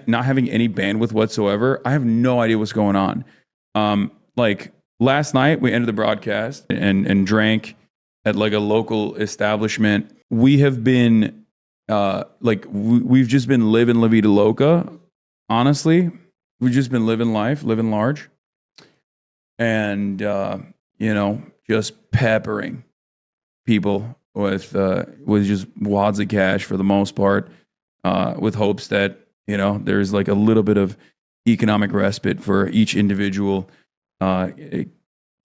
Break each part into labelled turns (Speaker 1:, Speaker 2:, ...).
Speaker 1: not having any bandwidth whatsoever, I have no idea what's going on. Like last night, we ended the broadcast and drank at like a local establishment. We have been we've just been living La Vida Loca. Honestly, we've just been living life, living large, and just peppering people with just wads of cash for the most part, with hopes that there's like a little bit of economic respite for each individual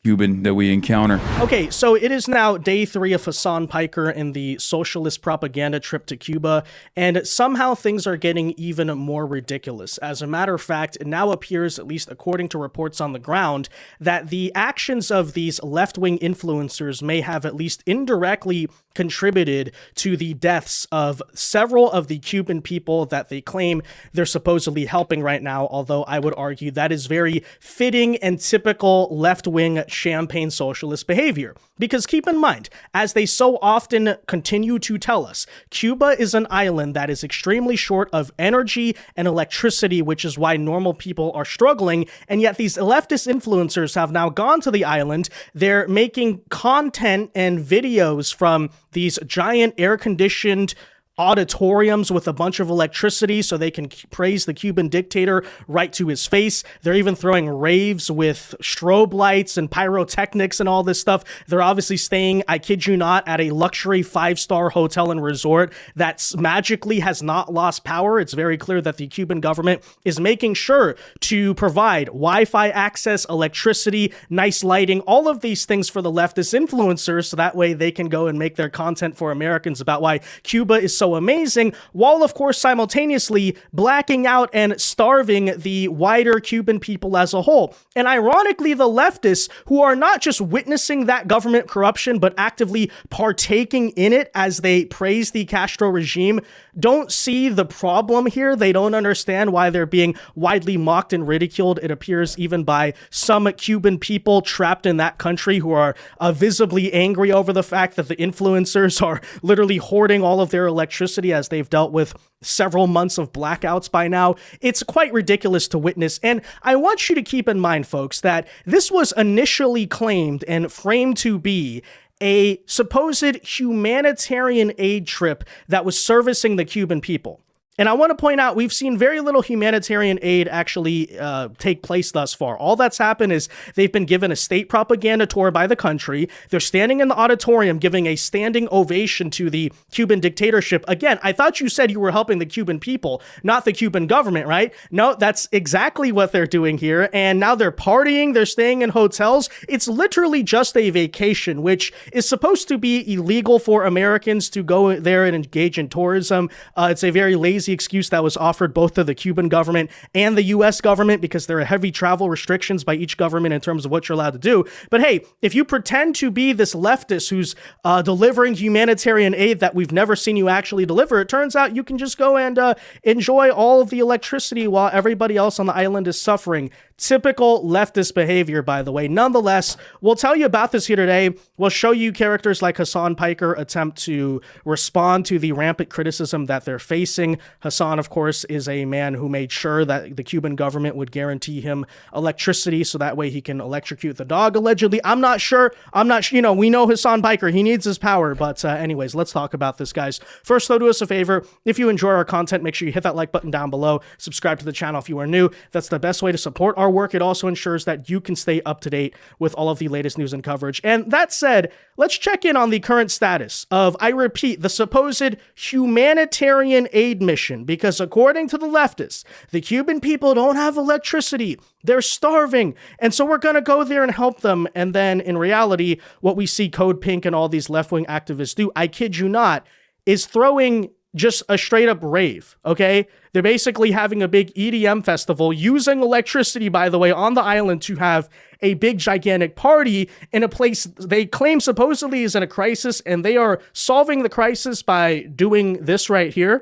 Speaker 1: Cuban that we encounter.
Speaker 2: Okay, so it is now day 3 of Hasan Piker and the socialist propaganda trip to Cuba, and somehow things are getting even more ridiculous. As a matter of fact, it now appears, at least according to reports on the ground, that the actions of these left-wing influencers may have at least indirectly contributed to the deaths of several of the Cuban people that they claim they're supposedly helping right now, although I would argue that is very fitting and typical left-wing champagne socialist behavior. Because keep in mind, as they so often continue to tell us, Cuba is an island that is extremely short of energy and electricity, which is why normal people are struggling, and yet these leftist influencers have now gone to the island. They're making content and videos from these giant air-conditioned auditoriums with a bunch of electricity so they can praise the Cuban dictator right to his face. They're even throwing raves with strobe lights and pyrotechnics and all this stuff. They're obviously staying, I kid you not, at a luxury 5-star hotel and resort that magically has not lost power. It's very clear that the Cuban government is making sure to provide Wi-Fi access, electricity, nice lighting, all of these things for the leftist influencers so that way they can go and make their content for Americans about why Cuba is so amazing, while of course simultaneously blacking out and starving the wider Cuban people as a whole. And ironically, the leftists, who are not just witnessing that government corruption but actively partaking in it as they praise the Castro regime, don't see the problem here. They don't understand why they're being widely mocked and ridiculed, it appears, even by some Cuban people trapped in that country who are visibly angry over the fact that the influencers are literally hoarding all of their electricity as they've dealt with several months of blackouts by now. It's quite ridiculous to witness. And I want you to keep in mind, folks, that this was initially claimed and framed to be a supposed humanitarian aid trip that was servicing the Cuban people. And I want to point out, we've seen very little humanitarian aid actually take place thus far. All that's happened is they've been given a state propaganda tour by the country. They're standing in the auditorium giving a standing ovation to the Cuban dictatorship. Again, I thought you said you were helping the Cuban people, not the Cuban government, right? No, that's exactly what they're doing here. And now they're partying, they're staying in hotels. It's literally just a vacation, which is supposed to be illegal for Americans to go there and engage in tourism. It's a very lazy excuse that was offered both to the Cuban government and the US government because there are heavy travel restrictions by each government in terms of what you're allowed to do. But hey, if you pretend to be this leftist who's delivering humanitarian aid that we've never seen you actually deliver, it turns out you can just go and enjoy all of the electricity while everybody else on the island is suffering. Typical leftist behavior, by the way. Nonetheless, we'll tell you about this here today. We'll show you characters like Hasan Piker attempt to respond to the rampant criticism that they're facing. Hasan, of course, is a man who made sure that the Cuban government would guarantee him electricity so that way he can electrocute the dog, allegedly. I'm not sure. We know Hasan Piker. He needs his power. But anyways, let's talk about this, guys. First, though, do us a favor. If you enjoy our content, make sure you hit that like button down below. Subscribe to the channel if you are new. That's the best way to support our work. It also ensures that you can stay up to date with all of the latest news and coverage. And that said, let's check in on the current status of, I repeat, the supposed humanitarian aid mission, because according to the leftists, the Cuban people don't have electricity. They're starving. And so we're going to go there and help them. And then in reality, what we see Codepink and all these left-wing activists do, I kid you not, is throwing just a straight up rave, okay? They're basically having a big EDM festival using electricity, by the way, on the island to have a big gigantic party in a place they claim supposedly is in a crisis, and they are solving the crisis by doing this right here.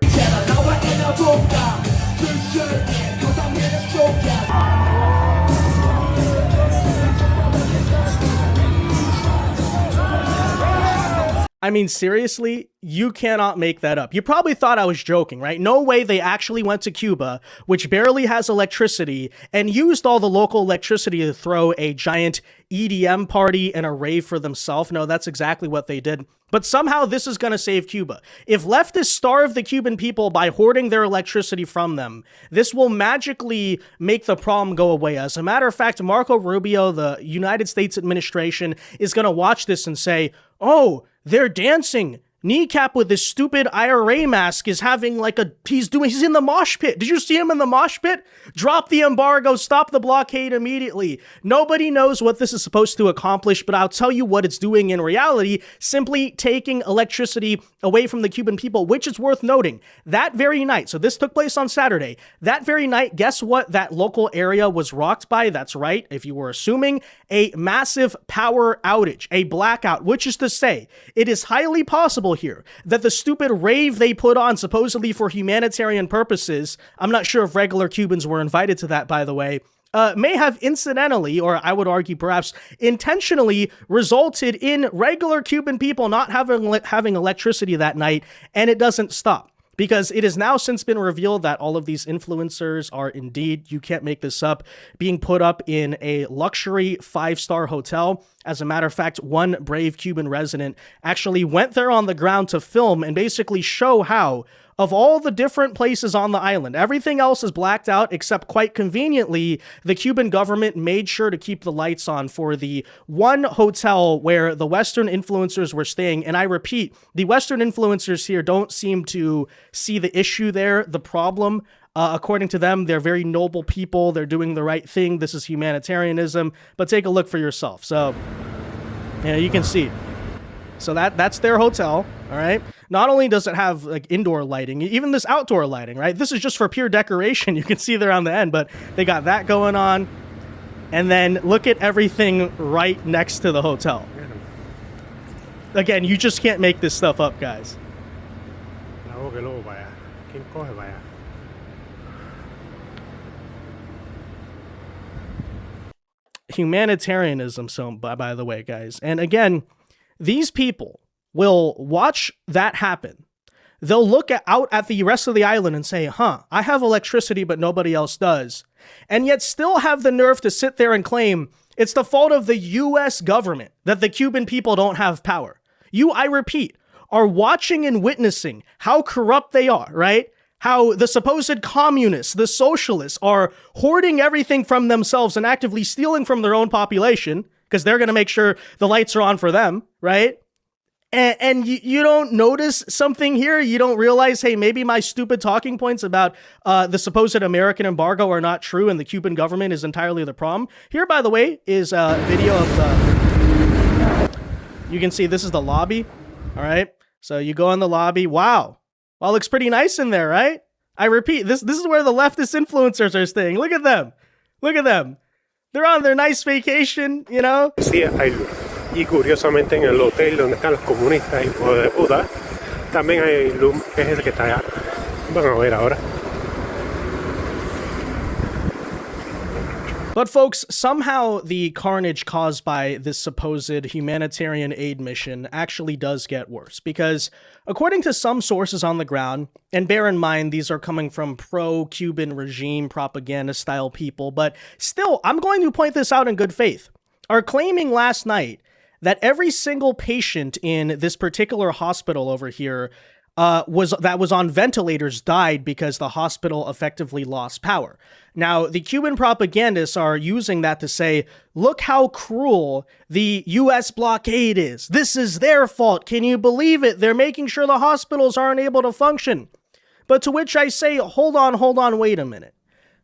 Speaker 2: I mean, seriously, you cannot make that up. You probably thought I was joking, right? No way they actually went to Cuba, which barely has electricity, and used all the local electricity to throw a giant EDM party and a rave for themselves. No, that's exactly what they did. But somehow this is going to save Cuba. If leftists starve the Cuban people by hoarding their electricity from them, this will magically make the problem go away. As a matter of fact, Marco Rubio, the United States administration, is going to watch this and say, oh, they're dancing. Kneecap with this stupid IRA mask is having like he's in the mosh pit. Did you see him in the mosh pit? Drop the embargo, stop the blockade immediately. Nobody knows what this is supposed to accomplish, but I'll tell you what it's doing in reality, simply taking electricity away from the Cuban people, which is worth noting. That very night, so this took place on Saturday, that very night, guess what that local area was rocked by? That's right, if you were assuming, a massive power outage, a blackout, which is to say, it is highly possible here that the stupid rave they put on supposedly for humanitarian purposes, I'm not sure if regular Cubans were invited to that, by the way, may have incidentally, or I would argue perhaps intentionally, resulted in regular Cuban people not having electricity that night, and it doesn't stop. Because it has now since been revealed that all of these influencers are indeed, you can't make this up, being put up in a luxury 5-star hotel. As a matter of fact, one brave Cuban resident actually went there on the ground to film and basically show how, of all the different places on the island, everything else is blacked out except, quite conveniently, the Cuban government made sure to keep the lights on for the one hotel where the Western influencers were staying. And I repeat, the Western influencers here don't seem to see the issue there, the problem. According to them, they're very noble people. They're doing the right thing. This is humanitarianism. But take a look for yourself. So, you can see. So that's their hotel, all right? Not only does it have like indoor lighting, even this outdoor lighting, right? This is just for pure decoration. You can see there on the end, but they got that going on. And then look at everything right next to the hotel. Again, you just can't make this stuff up, guys. Humanitarianism, so by the way, guys. And again, these people will watch that happen. They'll look out at the rest of the island and say, I have electricity, but nobody else does. And yet still have the nerve to sit there and claim it's the fault of the U.S. government that the Cuban people don't have power. You, I repeat, are watching and witnessing how corrupt they are, right? How the supposed communists, the socialists, are hoarding everything from themselves and actively stealing from their own population, because they're going to make sure the lights are on for them, right? And you don't notice something here? You don't realize, hey, maybe my stupid talking points about the supposed American embargo are not true and the Cuban government is entirely the problem? Here, by the way, is a video of you can see this is the lobby, all right? So you go in the lobby. Wow. Well, it looks pretty nice in there, right? I repeat, this is where the leftist influencers are staying. Look at them. Look at them. They're on their nice vacation, you know?
Speaker 3: Sí, hay luz. Y curiosamente en el hotel donde están los comunistas y de Buda, también hay luz, que es el que está allá. Van a ver ahora.
Speaker 2: But folks, somehow the carnage caused by this supposed humanitarian aid mission actually does get worse, because according to some sources on the ground, and bear in mind these are coming from pro-Cuban regime propaganda style people, but still, I'm going to point this out in good faith, are claiming last night that every single patient in this particular hospital over here was on ventilators died because the hospital effectively lost power. Now, the Cuban propagandists are using that to say, look how cruel the U.S. blockade is. This is their fault. Can you believe it? They're making sure the hospitals aren't able to function. But to which I say, hold on, wait a minute.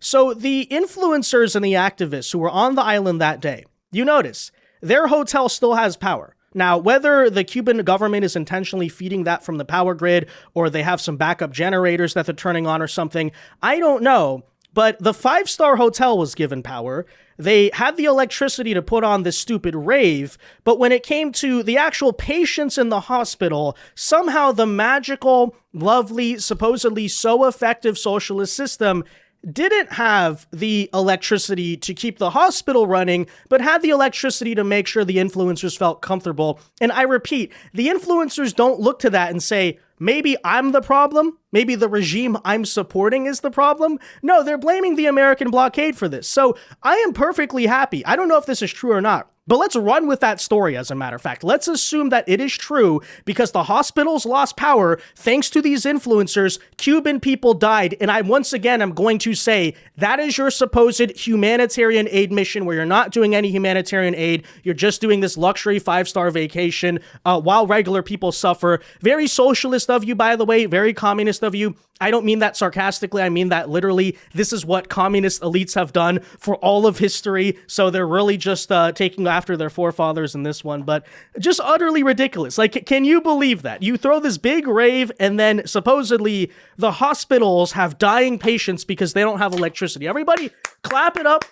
Speaker 2: So the influencers and the activists who were on the island that day, you notice, their hotel still has power. Now, whether the Cuban government is intentionally feeding that from the power grid or they have some backup generators that they're turning on or something, I don't know. But the 5-star hotel was given power. They had the electricity to put on this stupid rave. But when it came to the actual patients in the hospital, somehow the magical, lovely, supposedly so effective socialist system didn't have the electricity to keep the hospital running, but had the electricity to make sure the influencers felt comfortable. And I repeat, the influencers don't look to that and say, maybe I'm the problem. Maybe the regime I'm supporting is the problem. No, they're blaming the American blockade for this. So I am perfectly happy. I don't know if this is true or not, but let's run with that story, as a matter of fact. Let's assume that it is true because the hospitals lost power thanks to these influencers. Cuban people died. And I, once again, am going to say that is your supposed humanitarian aid mission where you're not doing any humanitarian aid. You're just doing this luxury 5-star vacation while regular people suffer. Very socialist of you, by the way, very communist of you. I don't mean that sarcastically. I mean that literally. This is what communist elites have done for all of history. So they're really just taking after their forefathers in this one, but just utterly ridiculous. Like, can you believe that? You throw this big rave and then supposedly the hospitals have dying patients because they don't have electricity. Everybody clap it up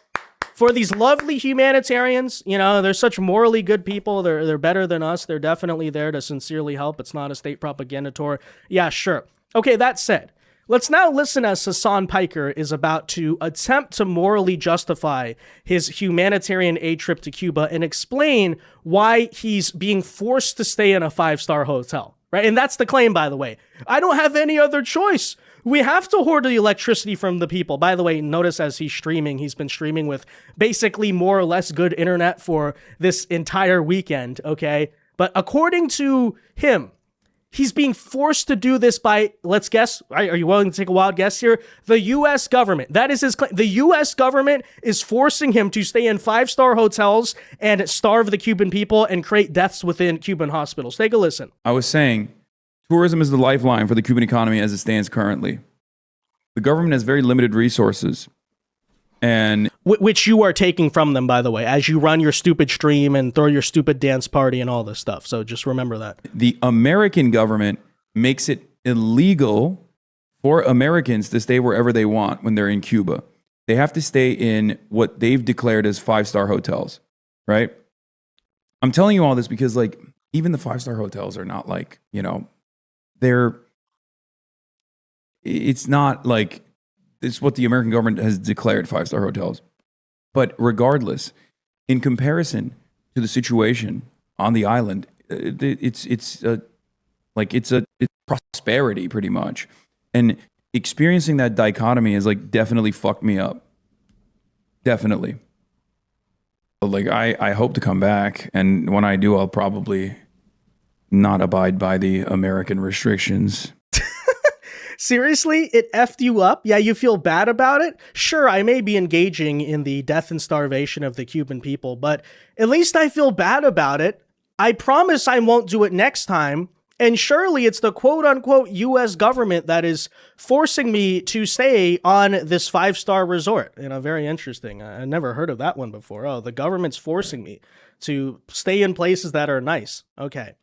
Speaker 2: for these lovely humanitarians. You know, they're such morally good people. They're better than us. They're definitely there to sincerely help. It's not a state propaganda tour. Yeah, sure. Okay, that said, let's now listen as Hasan Piker is about to attempt to morally justify his humanitarian aid trip to Cuba and explain why he's being forced to stay in a 5-star hotel, right? And that's the claim, by the way. I don't have any other choice. We have to hoard the electricity from the people. By the way, notice as he's streaming, he's been streaming with basically more or less good internet for this entire weekend, okay? But according to him, he's being forced to do this by, let's guess, are you willing to take a wild guess here? The U.S. government. That is his claim. The U.S. government is forcing him to stay in 5-star hotels and starve the Cuban people and create deaths within Cuban hospitals. Take a listen.
Speaker 1: I was saying, tourism is the lifeline for the Cuban economy as it stands currently. The government has very limited resources. And
Speaker 2: which you are taking from them, by the way, as you run your stupid stream and throw your stupid dance party and all this stuff. So just remember that.
Speaker 1: The American government makes it illegal for Americans to stay wherever they want when they're in Cuba. They have to stay in what they've declared as 5-star hotels, right? I'm telling you all this because, like, even the 5-star hotels are not like, you know, it's not like, it's what the American government has declared 5-star hotels. But regardless, in comparison to the situation on the island, it's prosperity pretty much. And experiencing that dichotomy has like definitely fucked me up. Definitely. But like I hope to come back, and when I do, I'll probably not abide by the American restrictions.
Speaker 2: Seriously, it effed you up? Yeah, you feel bad about it? Sure, I may be engaging in the death and starvation of the Cuban people, but at least I feel bad about it. I promise I won't do it next time. And surely it's the quote-unquote U.S. government that is forcing me to stay on this 5-star resort. You know, very interesting. I never heard of that one before. Oh, the government's forcing me to stay in places that are nice. Okay.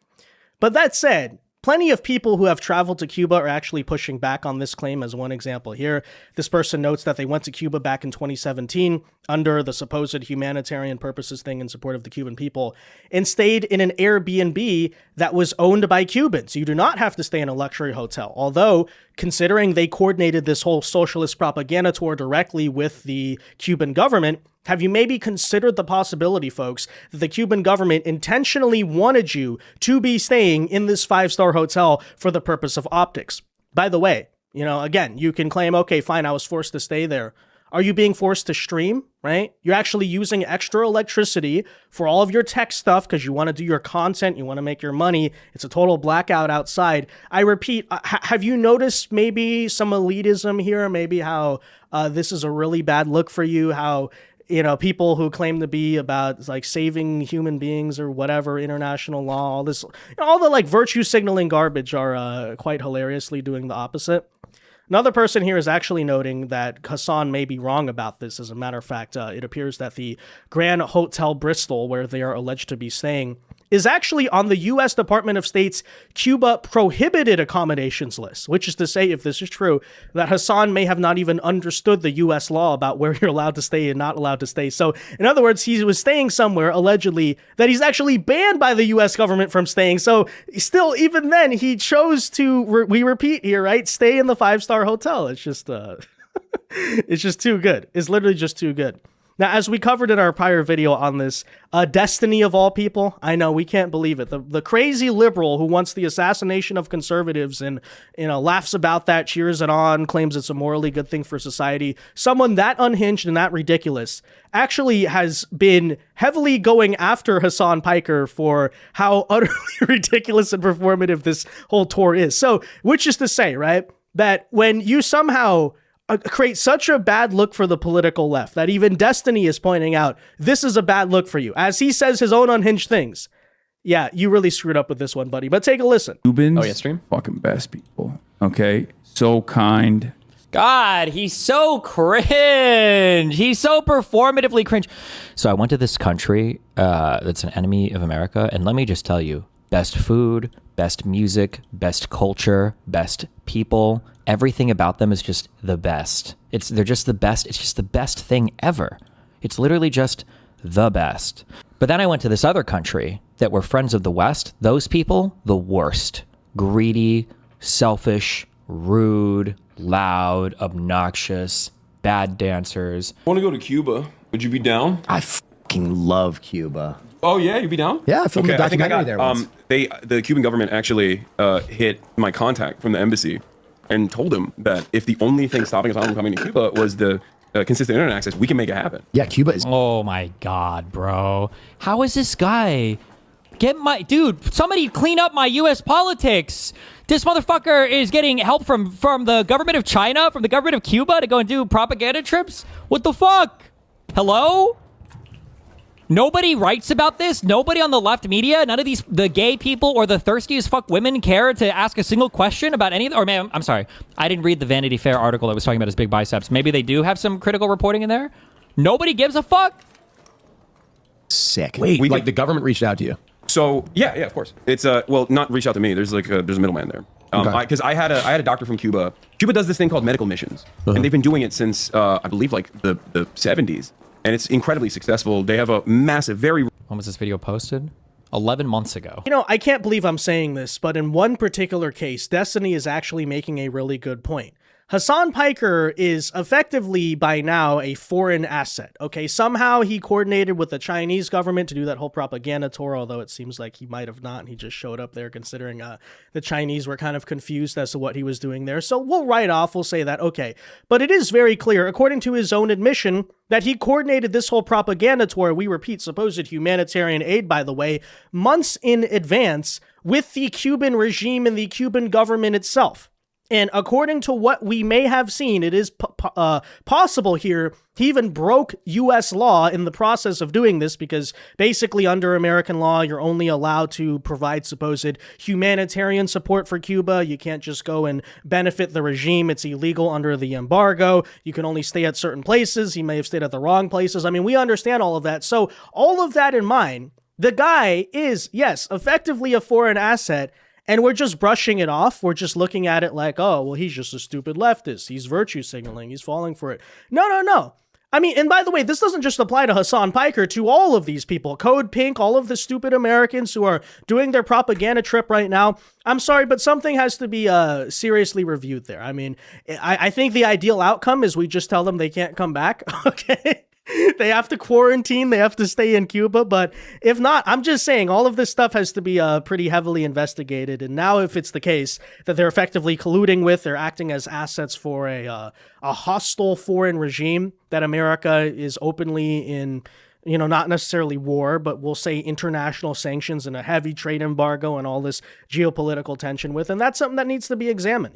Speaker 2: But that said, plenty of people who have traveled to Cuba are actually pushing back on this claim. As one example here, this person notes that they went to Cuba back in 2017 under the supposed humanitarian purposes thing in support of the Cuban people and stayed in an Airbnb that was owned by Cubans. You do not have to stay in a luxury hotel. Although, considering they coordinated this whole socialist propaganda tour directly with the Cuban government, have you maybe considered the possibility, folks, that the Cuban government intentionally wanted you to be staying in this 5-star hotel for the purpose of optics? By the way, you know, again, you can claim, okay, fine, I was forced to stay there. Are you being forced to stream, right? You're actually using extra electricity for all of your tech stuff because you want to do your content, you want to make your money. It's a total blackout outside. I repeat, have you noticed maybe some elitism here? Maybe how this is a really bad look for you, how, you know, people who claim to be about like saving human beings or whatever, international law, all this, all the like virtue signaling garbage are quite hilariously doing the opposite. Another person here is actually noting that Hasan may be wrong about this. As a matter of fact, it appears that the Grand Hotel Bristol, where they are alleged to be staying, is actually on the U.S. Department of State's Cuba prohibited accommodations list, which is to say, if this is true, that Hasan may have not even understood the U.S. law about where you're allowed to stay and not allowed to stay. So, in other words, he was staying somewhere, allegedly, that he's actually banned by the U.S. government from staying. So, still, even then, he chose to, we repeat here, right, stay in the 5-star hotel. It's just, It's just too good. It's literally just too good. Now, as we covered in our prior video on this, Destiny of all people, I know, we can't believe it. The crazy liberal who wants the assassination of conservatives and, laughs about that, cheers it on, claims it's a morally good thing for society. Someone that unhinged and that ridiculous actually has been heavily going after Hasan Piker for how utterly ridiculous and performative this whole tour is. So, which is to say, right, that when you somehow create such a bad look for the political left that even Destiny is pointing out, this is a bad look for you. As he says his own unhinged things. Yeah, you really screwed up with this one, buddy. But take a listen.
Speaker 1: Cubans,
Speaker 4: stream?
Speaker 1: fucking best people. Okay? So kind.
Speaker 4: God, he's so cringe. He's so performatively cringe. So I went to this country that's an enemy of America, and let me just tell you, best food, best music, best culture, best people. Everything about them is just the best. They're just the best. It's just the best thing ever. It's literally just the best. But then I went to this other country that were friends of the West. Those people, the worst. Greedy, selfish, rude, loud, obnoxious, bad dancers.
Speaker 5: I want to go to Cuba. Would you be down?
Speaker 6: I fucking love Cuba.
Speaker 5: Oh yeah, you'd be down?
Speaker 6: Yeah, I filmed a documentary there once.
Speaker 5: The Cuban government actually hit my contact from the embassy and told him that if the only thing stopping us from coming to Cuba was the consistent internet access, we can make it happen.
Speaker 6: Yeah, Cuba is...
Speaker 4: Oh my God, bro. How is this guy? Dude, somebody clean up my U.S. politics. This motherfucker is getting help from the government of China, from the government of Cuba to go and do propaganda trips? What the fuck? Hello? Nobody writes about this. Nobody on the left media, none of the gay people or the thirsty as fuck women care to ask a single question about any of or man, I'm sorry. I didn't read the Vanity Fair article that was talking about his big biceps. Maybe they do have some critical reporting in there. Nobody gives a fuck.
Speaker 6: Sick.
Speaker 5: Wait,
Speaker 6: like the government reached out to you?
Speaker 5: So yeah, of course. It's well, not reach out to me. There's there's a middleman there. Because I had a doctor from Cuba. Cuba does this thing called medical missions, and they've been doing it since I believe like the 70s. And it's incredibly successful. They have a massive, very...
Speaker 4: When was this video posted? 11 months ago.
Speaker 2: I can't believe I'm saying this, but in one particular case, Destiny is actually making a really good point. Hasan Piker is effectively by now a foreign asset. Okay, somehow he coordinated with the Chinese government to do that whole propaganda tour, although it seems like he might have not, and he just showed up there considering the Chinese were kind of confused as to what he was doing there. So we'll write off, we'll say that, okay. But it is very clear, according to his own admission, that he coordinated this whole propaganda tour, we repeat, supposed humanitarian aid, by the way, months in advance with the Cuban regime and the Cuban government itself. And according to what we may have seen, it is possible here, he even broke U.S. law in the process of doing this, because basically under American law, you're only allowed to provide supposed humanitarian support for Cuba. You can't just go and benefit the regime. It's illegal under the embargo. You can only stay at certain places. He may have stayed at the wrong places. I mean, we understand all of that. So all of that in mind, the guy is, yes, effectively a foreign asset. And we're just brushing it off. We're just looking at it like, oh, well, he's just a stupid leftist. He's virtue signaling. He's falling for it. No. I mean, and by the way, this doesn't just apply to Hasan Piker, to all of these people. Codepink, all of the stupid Americans who are doing their propaganda trip right now. I'm sorry, but something has to be seriously reviewed there. I mean, I think the ideal outcome is we just tell them they can't come back, okay? They have to quarantine, they have to stay in Cuba, but if not, I'm just saying all of this stuff has to be pretty heavily investigated. And now if it's the case that they're effectively colluding with, they're acting as assets for a hostile foreign regime that America is openly in, not necessarily war, but we'll say international sanctions and a heavy trade embargo and all this geopolitical tension with, and that's something that needs to be examined,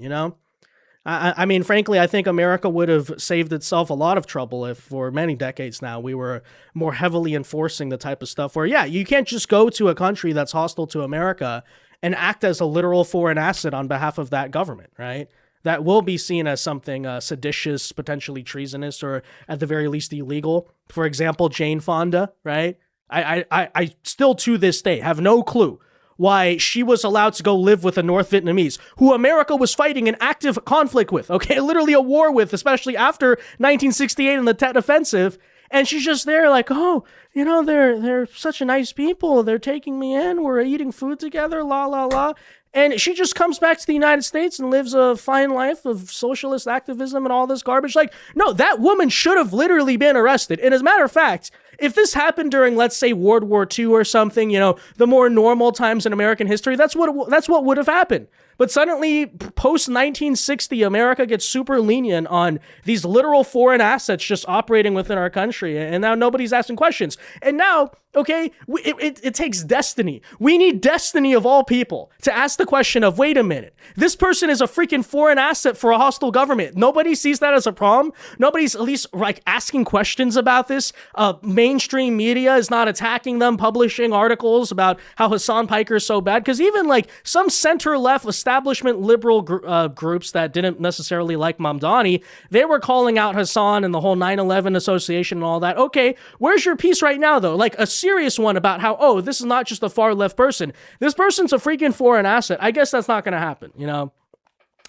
Speaker 2: I mean, frankly, I think America would have saved itself a lot of trouble if for many decades now we were more heavily enforcing the type of stuff where, yeah, you can't just go to a country that's hostile to America and act as a literal foreign asset on behalf of that government, right? That will be seen as something seditious, potentially treasonous, or at the very least illegal. For example, Jane Fonda, right? I still to this day have no clue why she was allowed to go live with a North Vietnamese who America was fighting an active conflict with, okay? Literally a war with, especially after 1968 and the Tet Offensive. And she's just there like, oh, they're such a nice people. They're taking me in. We're eating food together, la, la, la. And she just comes back to the United States and lives a fine life of socialist activism and all this garbage. Like, no, that woman should have literally been arrested. And as a matter of fact, if this happened during, let's say, World War II or something, you know, the more normal times in American history, that's what would have happened. But suddenly, post-1960, America gets super lenient on these literal foreign assets just operating within our country. And now nobody's asking questions. And now, okay, it takes destiny. We need destiny of all people to ask the question of, wait a minute, this person is a freaking foreign asset for a hostile government. Nobody sees that as a problem. Nobody's at least like asking questions about this. Mainstream media is not attacking them, publishing articles about how Hasan Piker is so bad. Because even like some center-left establishment liberal groups that didn't necessarily like Mamdani, they were calling out Hasan and the whole 9/11 association and all that. Okay, where's your piece right now, though? Like a serious one about how, oh, this is not just a far left person. This person's a freaking foreign asset. I guess that's not going to happen, you know?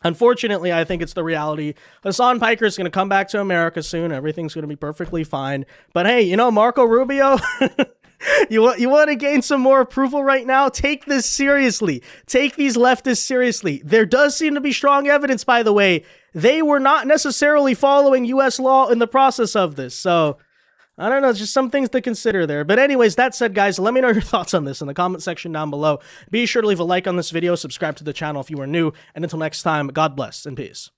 Speaker 2: Unfortunately, I think it's the reality. Hasan Piker is going to come back to America soon. Everything's going to be perfectly fine. But hey, you know, Marco Rubio... You want to gain some more approval right now? Take this seriously. Take these leftists seriously. There does seem to be strong evidence, by the way. They were not necessarily following U.S. law in the process of this. So, I don't know, just some things to consider there. But anyways, that said, guys, let me know your thoughts on this in the comment section down below. Be sure to leave a like on this video, subscribe to the channel if you are new, and until next time, God bless and peace.